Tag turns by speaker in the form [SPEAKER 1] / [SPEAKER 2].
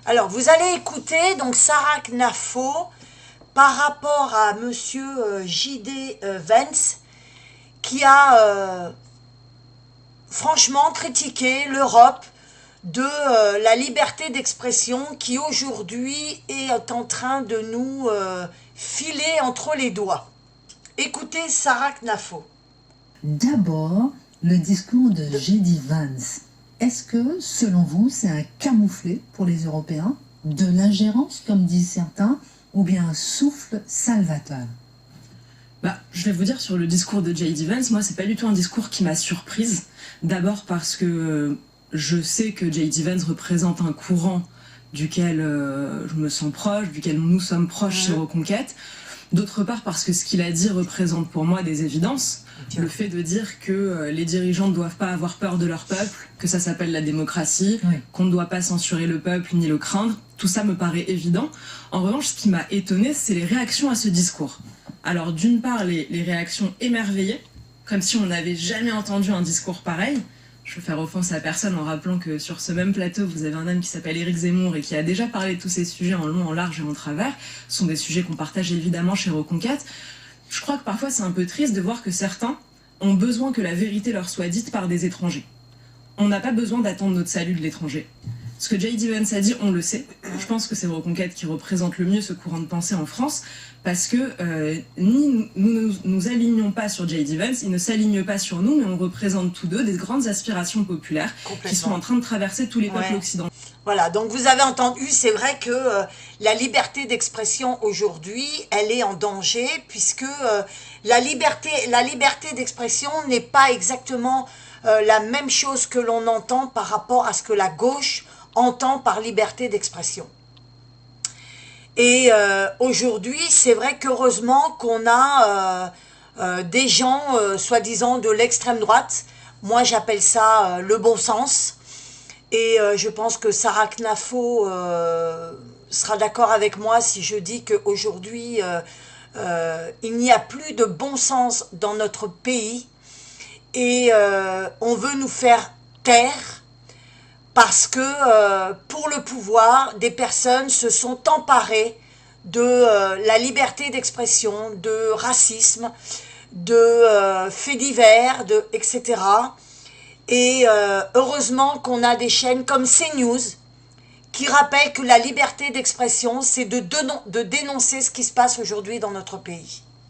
[SPEAKER 1] Alors, vous allez écouter donc Sarah Knafo par rapport à Monsieur J.D. Vance qui a franchement critiqué l'Europe de la liberté d'expression qui aujourd'hui est en train de nous filer entre les doigts. Écoutez Sarah Knafo.
[SPEAKER 2] D'abord, le discours de J.D. Vance. Est-ce que, selon vous, c'est un camouflet pour les Européens, de l'ingérence, comme disent certains, ou bien un souffle salvateur?
[SPEAKER 3] Je vais vous dire sur le discours de J.D. Vance, moi c'est pas du tout un discours qui m'a surprise. D'abord parce que je sais que J.D. Vance représente un courant duquel je me sens proche, duquel nous sommes proches chez Reconquête. D'autre part parce que ce qu'il a dit représente pour moi des évidences. Le fait de dire que les dirigeants ne doivent pas avoir peur de leur peuple, que ça s'appelle la démocratie, qu'on ne doit pas censurer le peuple ni le craindre, tout ça me paraît évident. En revanche, ce qui m'a étonné, c'est les réactions à ce discours. Alors d'une part, les réactions émerveillées, comme si on n'avait jamais entendu un discours pareil. Je veux faire offense à personne en rappelant que sur ce même plateau, vous avez un homme qui s'appelle Éric Zemmour et qui a déjà parlé de tous ces sujets en long, en large et en travers. Ce sont des sujets qu'on partage évidemment chez Reconquête. Je crois que parfois c'est un peu triste de voir que certains ont besoin que la vérité leur soit dite par des étrangers. On n'a pas besoin d'attendre notre salut de l'étranger. Ce que J.D. Vance a dit, on le sait. Je pense que c'est Reconquête qui représente le mieux ce courant de pensée en France, parce que ni nous nous alignons pas sur J.D. Vance, il ne s'aligne pas sur nous, mais on représente tous deux des grandes aspirations populaires qui sont en train de traverser tous les peuples occidentaux.
[SPEAKER 1] Voilà, donc vous avez entendu, c'est vrai que la liberté d'expression aujourd'hui, elle est en danger, puisque la liberté d'expression n'est pas exactement la même chose que l'on entend par rapport à ce que la gauche entend par liberté d'expression. Et aujourd'hui, c'est vrai qu'heureusement qu'on a des gens, soi-disant, de l'extrême droite. Moi, j'appelle ça le bon sens. Et je pense que Sarah Knafo sera d'accord avec moi si je dis qu'aujourd'hui, il n'y a plus de bon sens dans notre pays. Et on veut nous faire taire parce que pour le pouvoir, des personnes se sont emparées de la liberté d'expression, de racisme, de faits divers, etc. Et heureusement qu'on a des chaînes comme CNews qui rappellent que la liberté d'expression, c'est de dénoncer ce qui se passe aujourd'hui dans notre pays.